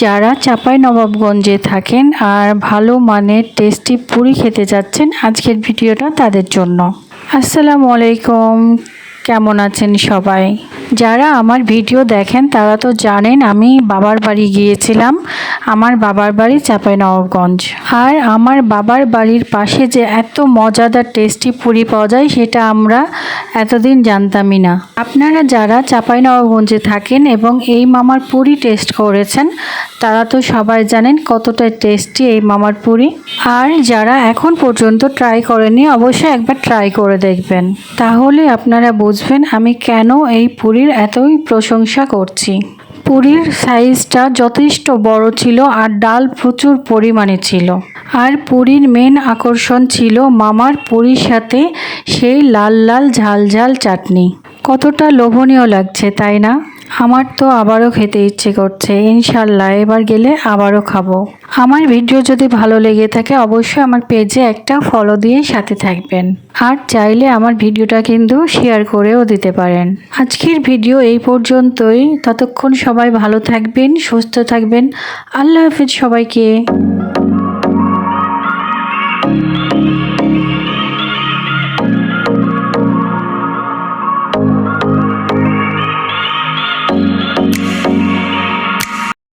যারা চাঁপাইনবাবগঞ্জে থাকেন আর ভালো মানের টেস্টি পুরি খেতে যাচ্ছেন, আজকের ভিডিওটা তাদের জন্য। আসসালামু আলাইকুম, কেমন আছেন সবাই? যারা আমার ভিডিও দেখেন তারা তো জানেন আমি বাবার বাড়ি গিয়েছিলাম। আমার বাবার বাড়ি চাঁপাইনবাবগঞ্জ। আর আমার বাবার বাড়ির পাশে যে এত মজাদার টেস্টি পুরি পাওয়া যায় সেটা আমরা এতদিন জানতামই না। আপনারা যারা চাঁপাইনবাবগঞ্জে থাকেন এবং এই মামার পুরি টেস্ট করেছেন তারা তো সবাই জানেন কতটা টেস্টি এই মামার পুরি। আর যারা এখন পর্যন্ত ট্রাই করেনি অবশ্যই একবার ট্রাই করে দেখবেন, তাহলে আপনারা বুঝবেন আমি কেন এই পুরির এতই প্রশংসা করছি। পুরির সাইজটা যথেষ্ট বড় ছিল আর ডাল প্রচুর পরিমাণে ছিল। আর পুরির মেন আকর্ষণ ছিল মামার পুরির সাথে সেই লাল লাল ঝাল ঝাল চাটনি। কতটা লোভনীয় লাগছে তাই না? আমার তো আবারও খেতে ইচ্ছে করছে। ইনশাল্লাহ এবার গেলে আবারও খাবো। আমার ভিডিও যদি ভালো লেগে থাকে অবশ্যই আমার পেজে একটা ফলো দিয়ে সাথে থাকবেন, আর চাইলে আমার ভিডিওটা কিন্তু শেয়ার করেও দিতে পারেন। আজকের ভিডিও এই পর্যন্তই। ততক্ষণ সবাই ভালো থাকবেন, সুস্থ থাকবেন। আল্লাহ হাফেজ সবাইকে।